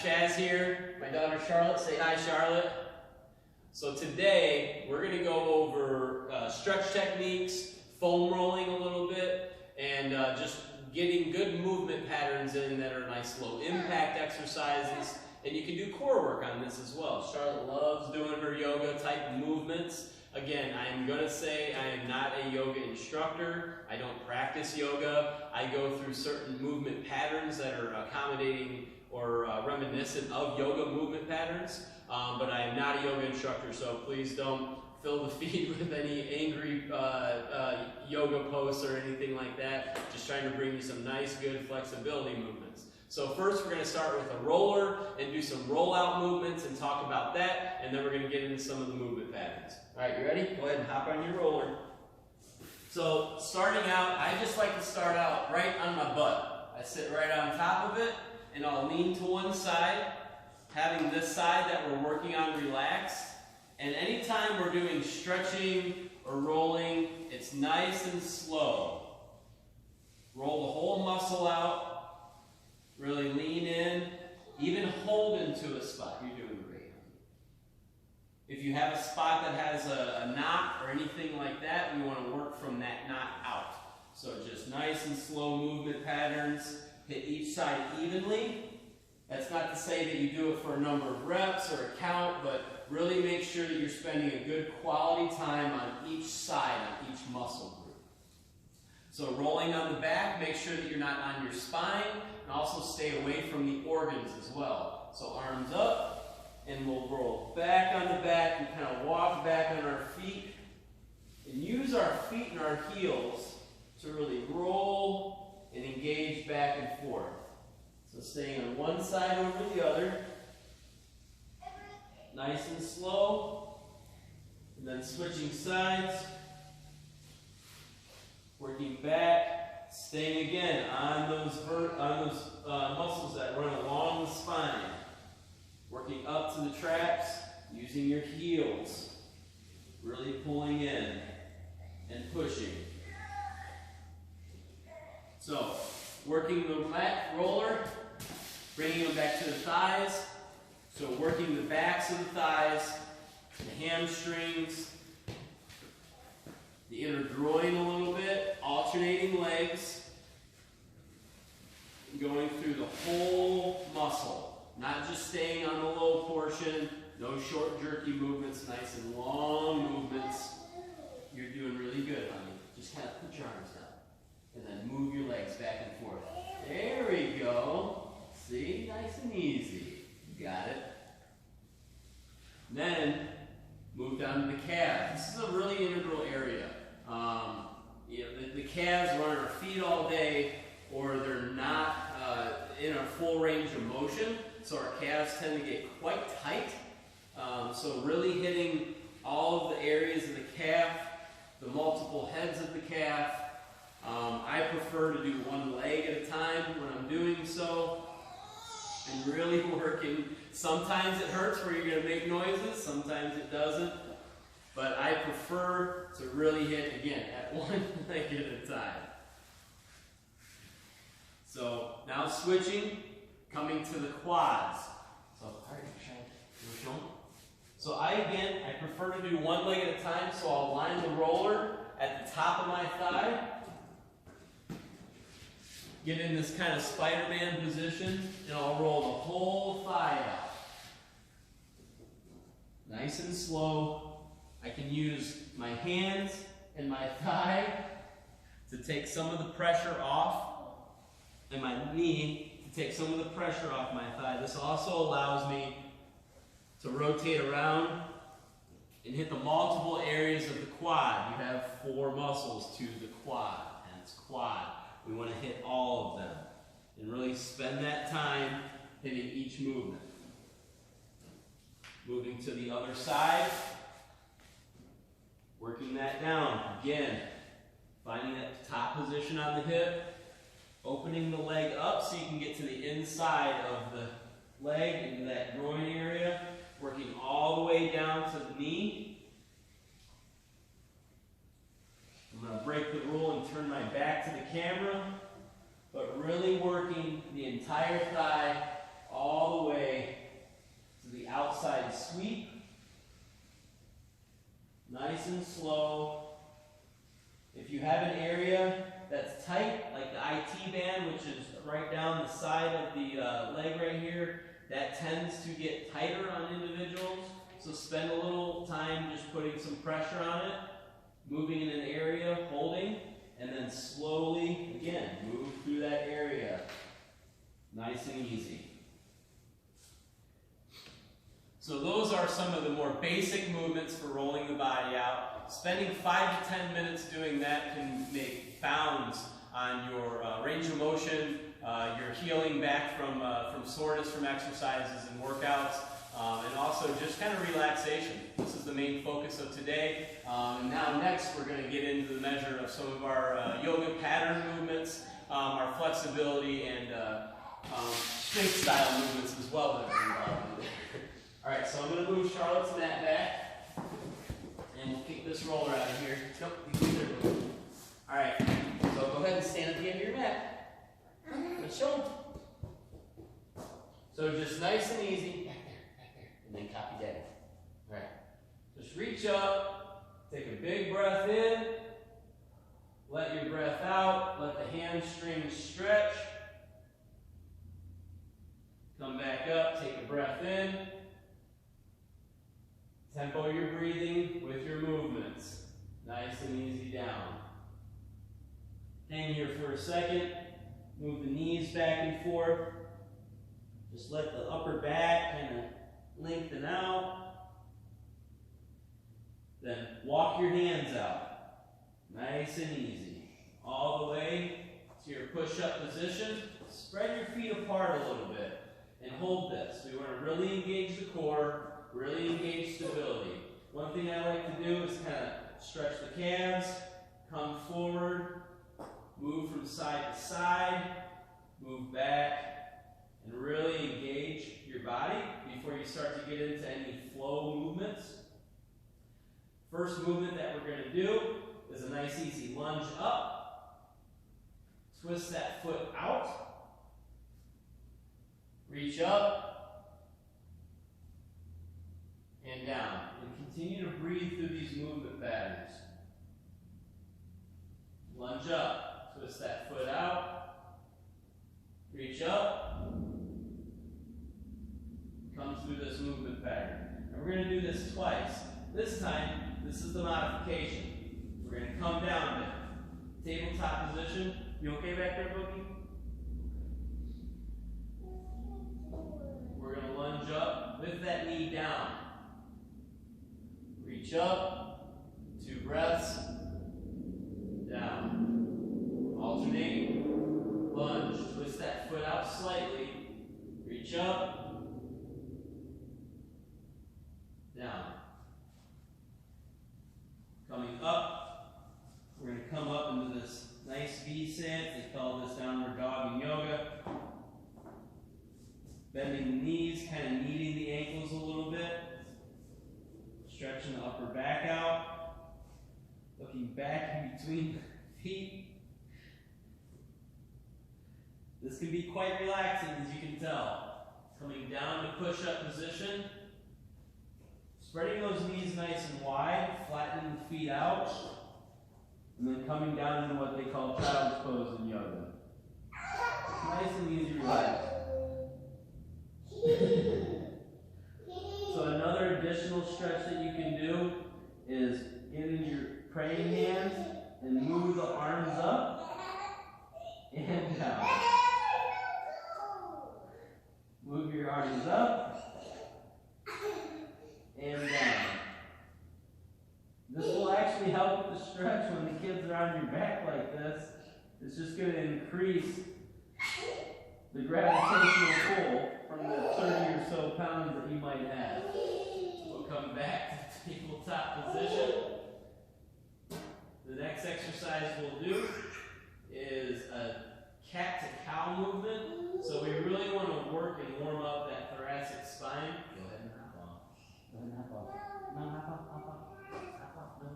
Chaz here. My daughter Charlotte. Say hi, Charlotte. So today we're going to go over stretch techniques, foam rolling a little bit, and just getting good movement patterns in that are nice low impact exercises. And you can do core work on this as well. Charlotte loves doing her yoga type movements. Again, I'm going to say I am not a yoga instructor. I don't practice yoga. I go through certain movement patterns that are accommodating or reminiscent of yoga movement patterns. But I am not a yoga instructor, so please don't fill the feed with any angry yoga posts or anything like that. Just trying to bring you some nice, good flexibility movements. So first we're going to start with a roller and do some rollout movements and talk about that, and then we're going to get into some of the movement patterns. All right, you ready? Go ahead and hop on your roller. So starting out, I just like to start out right on my butt. I sit right on top of it, and I'll lean to one side, having this side that we're working on relaxed. And anytime we're doing stretching or rolling, it's nice and slow. Roll the whole muscle out. Really lean in, even hold into a spot. You're doing great. If you have a spot that has a knot or anything like that, we want to work from that knot out. So just nice and slow movement patterns. Hit each side evenly. That's not to say that you do it for a number of reps or a count, but really make sure that you're spending a good quality time on each side, on each muscle group. So rolling on the back, make sure that you're not on your spine, and also stay away from the organs as well. So arms up, and we'll roll back on the back and kind of walk back on our feet. And use our feet and our heels to really roll and engage back and forth. So staying on one side over the other. Nice and slow. And then switching sides. Working back, staying again on those muscles that run along the spine. Working up to the traps, using your heels. Really pulling in and pushing. So, working the mat roller, bringing them back to the thighs. So working the backs of the thighs, the hamstrings, the inner groin a little bit, alternating legs, going through the whole muscle, not just staying on the low portion, no short jerky movements, nice and long movements. You're doing really good, honey. Just kind of put your arms down, and then move your legs back and forth. There we go. See, nice and easy. You got it. Then, move down to the calves. This is a really integral area. The calves run on our feet all day, or they're not in a full range of motion, so our calves tend to get quite tight. So really hitting all of the areas of the calf, the multiple heads of the calf. I prefer to do one leg at a time when I'm doing so, and really working. Sometimes it hurts where you're going to make noises, sometimes it doesn't. But I prefer to really hit, again, at one leg at a time. So now switching, coming to the quads. So, all right, show them. So I prefer to do one leg at a time, so I'll line the roller at the top of my thigh. Get in this kind of Spider-Man position, and I'll roll the whole thigh out. Nice and slow. I can use my hands and my thigh to take some of the pressure off, and my knee to take some of the pressure off my thigh. This also allows me to rotate around and hit the multiple areas of the quad. You have 4 muscles to the quad, and it's quad. We want to hit all of them and really spend that time hitting each movement. Moving to the other side. Working that down. Again, finding that top position on the hip, opening the leg up so you can get to the inside of the leg, into that groin area, working all the way down to the knee. I'm going to break the rule and turn my back to the camera, but really working the entire thigh all the way and slow. If you have an area that's tight, like the IT band, which is right down the side of the leg right here, that tends to get tighter on individuals. So spend a little time just putting some pressure on it, moving in an area, holding, and then slowly, again, move through that area. Nice and easy. So those are some of the more basic movements for rolling the body out. Spending 5 to 10 minutes doing that can make bounds on your range of motion, your healing back from soreness from exercises and workouts, and also just kind of relaxation. This is the main focus of today. And now next we're going to get into the measure of some of our yoga pattern movements, our flexibility and strength style movements as well that are involved in it. Alright, so I'm going to move Charlotte's mat back, and we'll kick this roller out of here. Nope, you can either move. Alright, so go ahead and stand at the end of your mat. Let's show them. So just nice and easy, back there, and then copy daddy. Alright, just reach up, take a big breath in, let your breath out, let the hamstrings stretch. Come back up, take a breath in. Tempo your breathing with your movements. Nice and easy down. Hang here for a second. Move the knees back and forth. Just let the upper back kind of lengthen out. Then walk your hands out. Nice and easy. All the way to your push-up position. Spread your feet apart a little bit and hold this. We want to really engage the core. Really engage stability. One thing I like to do is kind of stretch the calves, come forward, move from side to side, move back, and really engage your body before you start to get into any flow movements. First movement that we're going to do is a nice easy lunge up. Twist that foot out. Reach up. And down. And continue to breathe through these movement patterns. Lunge up. Twist that foot out. Reach up. Come through this movement pattern. And we're going to do this twice. This time, this is the modification. We're going to come down a bit. Tabletop position. You okay back there, Boogie? We're going to lunge up with that knee down. Reach up, 2 breaths, down. Alternate, lunge, twist that foot out slightly, reach up, down. Coming up, we're going to come up into this nice V stance. They call this downward dog in yoga. Bending the knees, kind of kneading the ankles a little bit. Stretching the upper back out, looking back in between the feet. This can be quite relaxing, as you can tell. Coming down to push-up position. Spreading those knees nice and wide, flattening the feet out, and then coming down into what they call child's pose in yoga. It's nice and easy, relaxed. So another additional stretch that you can do is get in your praying hands and move the arms up and down. Move your arms up and down. This will actually help with the stretch when the kids are on your back like this. It's just going to increase the gravitational pull from the 30 or so pounds that you might have. We'll come back to tabletop position. The next exercise we'll do is a cat to cow movement. So we really want to work and warm up that thoracic spine. Go ahead and hop on. Go ahead and hop on. No, hop on, hop on. Hop on, no.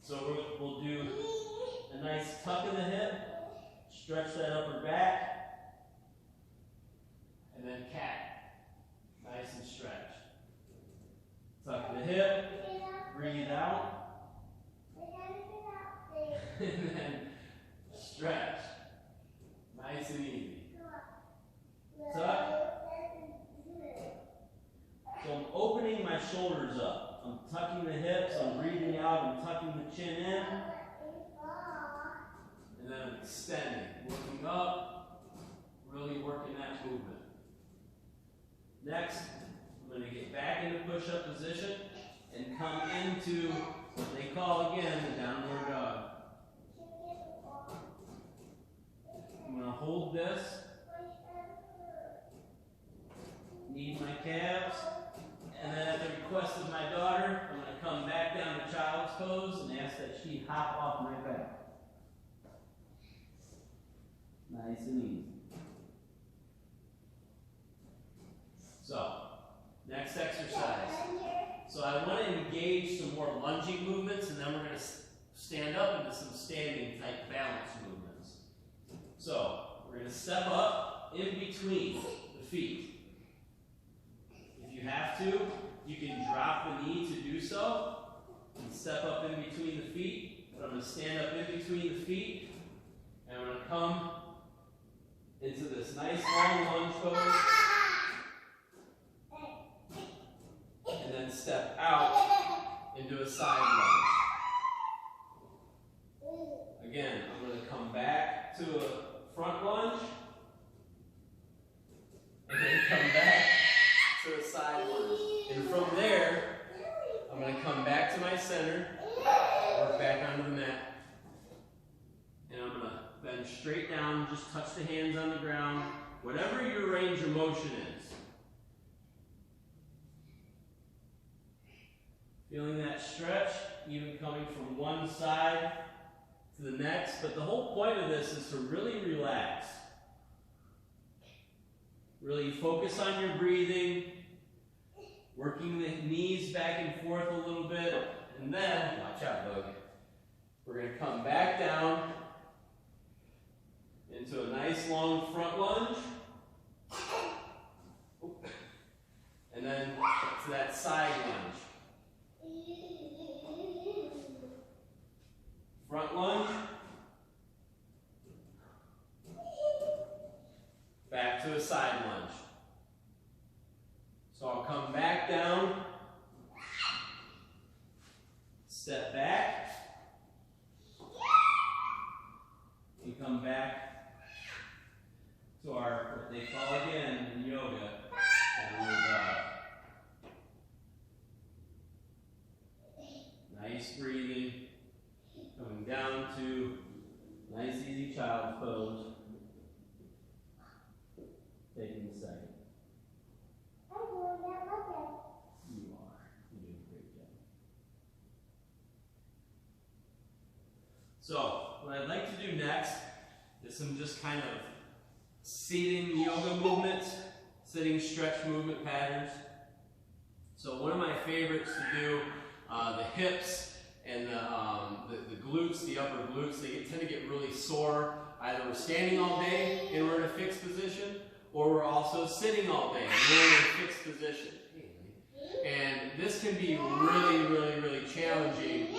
So we'll do a nice tuck in the hip, stretch that upper back, and then cat. Nice and stretched. Tuck the hip, breathe out. shoulders up. I'm tucking the hips, I'm breathing out, I'm tucking the chin in. And then I'm extending, working up, really working that movement. Next, I'm going to get back into push-up position and come into what they call again the downward dog. I'm going to hold this, knead my calves, and then at the request of my daughter, I'm going to come back down to child's pose and ask that she hop off my back. Nice and easy. So, next exercise. So I want to engage some more lunging movements, and then we're going to stand up into some standing type balance movements. So, we're going to step up in between the feet. If you have to, you can drop the knee to do so, and step up in between the feet. But I'm going to stand up in between the feet, and I'm going to come into this nice long lunge pose. And then step out into a side lunge. Again, I'm going to come back to a front lunge, and then come back to a side lunge. And from there, I'm going to come back to my center, work back onto the mat, and I'm going to bend straight down, just touch the hands on the ground, whatever your range of motion is. Feeling that stretch, even coming from one side to the next. But the whole point of this is to really relax. Really focus on your breathing, working the knees back and forth a little bit. And then, watch out, Bug. We're going to come back down into a nice long front lunge. And then to that side lunge. Front lunge, back to a side lunge. So I'll come back down, step back, and come back to our, what they call again in yoga, downward dog. Nice breathing. Coming down to nice easy child's pose. Taking a second. You are. You're doing a great job. So, what I'd like to do next is some just kind of sitting yoga movements, sitting stretch movement patterns. So one of my favorites to do, the hips, and the glutes, the upper glutes, they tend to get really sore. Either we're standing all day and we're in a fixed position, or we're also sitting all day and we're in a fixed position. And this can be really, really, really challenging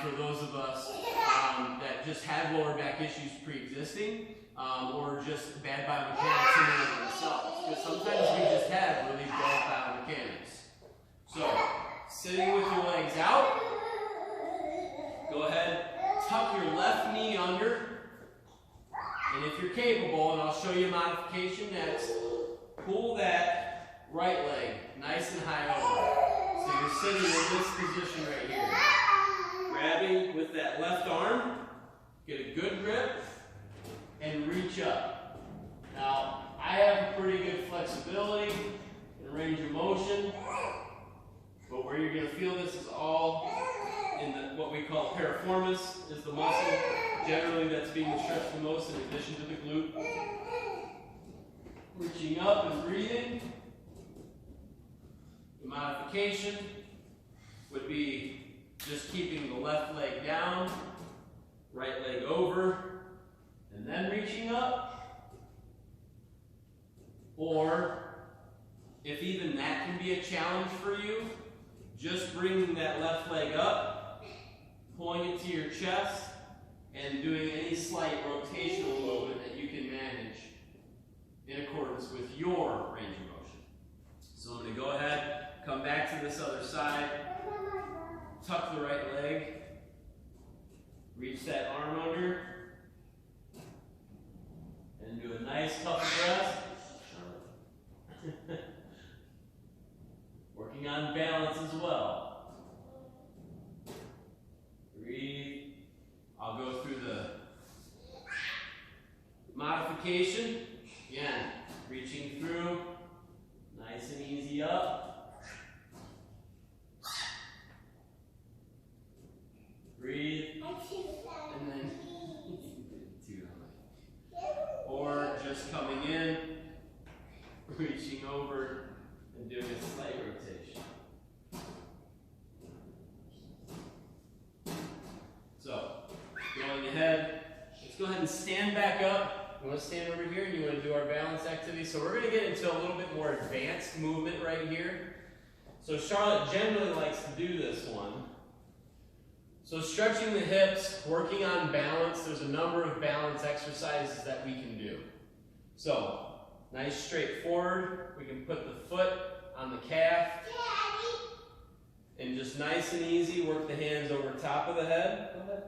for those of us that just have lower back issues pre-existing, or just bad biomechanics in and of themselves. Because sometimes we just have really bad biomechanics. So, sitting with your legs out. Go ahead, tuck your left knee under, and if you're capable, and I'll show you a modification next, pull that right leg nice and high over. So you're sitting in this position right here. Grabbing with that left arm, get a good grip, and reach up. Now, I have pretty good flexibility and range of motion, but where you're going to feel this is all in what we call piriformis, is the muscle generally that's being stretched the most in addition to the glute. Reaching up and breathing. The modification would be just keeping the left leg down, right leg over, and then reaching up. Or, if even that can be a challenge for you, just bringing that left leg up, pulling it to your chest, and doing any slight rotational movement that you can manage in accordance with your range of motion. So I'm going to go ahead, come back to this other side. Working on balance as well. Breathe. I'll go through the modification. Again, reaching through, nice and easy up. Breathe. And then, or just coming in, reaching over, and doing a slight rotation. So, going ahead, let's go ahead and stand back up. You want to stand over here and you want to do our balance activity. So we're going to get into a little bit more advanced movement right here. So Charlotte generally likes to do this one. So stretching the hips, working on balance, there's a number of balance exercises that we can do. So, nice straight forward, we can put the foot on the calf, and just nice and easy, work the hands over top of the head. Go ahead.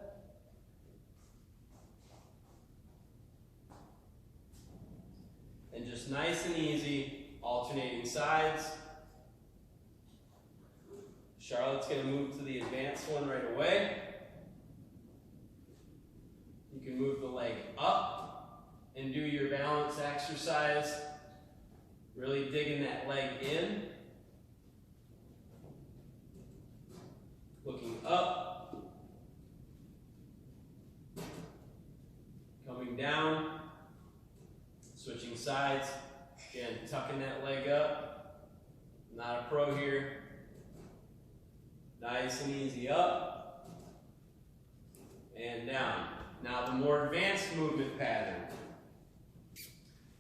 And just nice and easy, alternating sides. Charlotte's going to move to the advanced one right away. You can move the leg up and do your balance exercise. Really digging that leg in. Looking up. Coming down. Switching sides. Again, tucking that leg up. Not a pro here. Nice and easy up. And down. Now the more advanced movement pattern.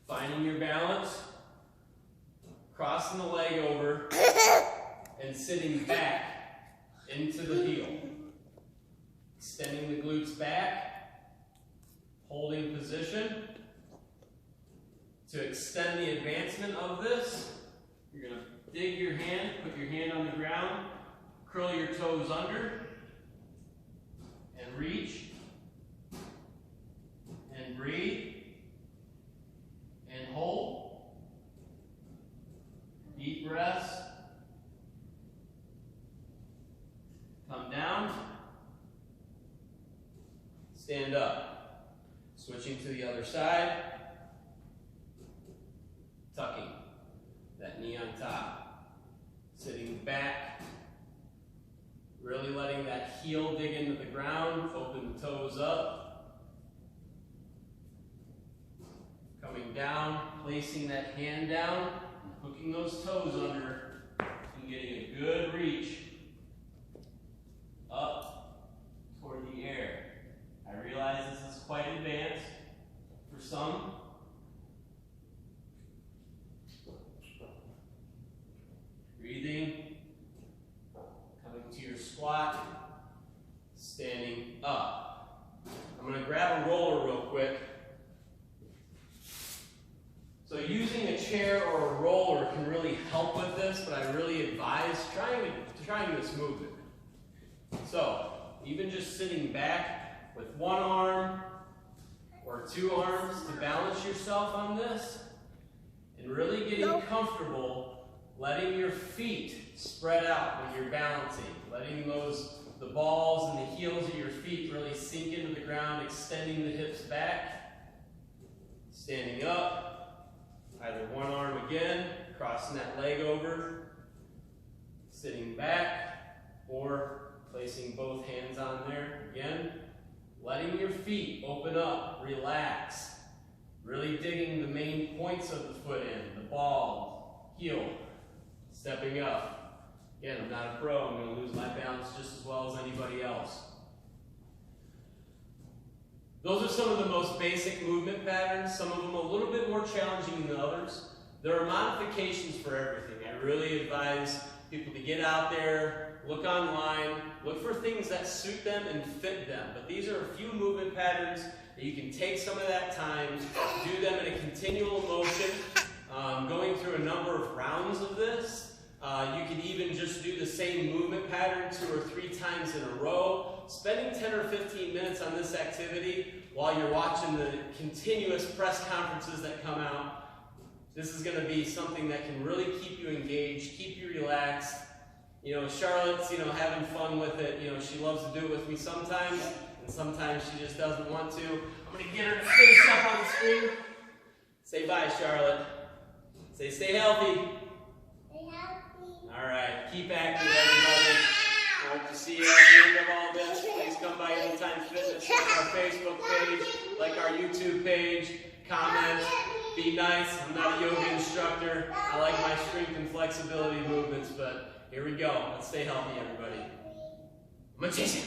Finding your balance. Crossing the leg over. And sitting back into the heel. Extending the glutes back. Holding position. To extend the advancement of this, you're going to dig your hand, put your hand on the ground, curl your toes under, and reach, and breathe, and hold. Deep breaths. Come down. Stand up. Switching to the other side. Tucking that knee on top. Sitting back. Really letting that heel dig into the ground. Open the toes up. Coming down. Placing that hand down. And hooking those toes under. And getting a good reach up toward the air. I realize this is quite advanced for some. Breathing, coming to your squat, standing up. I'm going to grab a roller real quick. So using a chair or a roller can really help with this, but I really advise trying this movement. So, even just sitting back with one arm or two arms to balance yourself on this, and really getting comfortable letting your feet spread out when you're balancing, letting the balls and the heels of your feet really sink into the ground, extending the hips back, standing up, either one arm again, crossing that leg over, sitting back, or placing both hands on there again, letting your feet open up, relax, really digging the main points of the foot in, the ball, heel. Stepping up. Again, I'm not a pro. I'm going to lose my balance just as well as anybody else. Those are some of the most basic movement patterns. Some of them a little bit more challenging than others. There are modifications for everything. I really advise people to get out there, look online, look for things that suit them and fit them. But these are a few movement patterns that you can take some of that time, do them in a continual motion, going through a number of rounds of this. You can even just do the same movement pattern 2 or 3 times in a row. Spending 10 or 15 minutes on this activity while you're watching the continuous press conferences that come out This is going to be something that can really keep you engaged, keep you relaxed. You know, Charlotte's, you know, having fun with it. You know, she loves to do it with me sometimes, and sometimes she just doesn't want to. I'm going to get her to finish up on the screen. Say bye, Charlotte. Say stay healthy. Stay healthy. All right, keep active, everybody. I hope to see you at the end of all this. Please come by Anytime Fitness, like our Facebook page, like our YouTube page, comment, be nice. I'm not a yoga instructor. I like my strength and flexibility movements, but here we go. Let's stay healthy, everybody. Magician.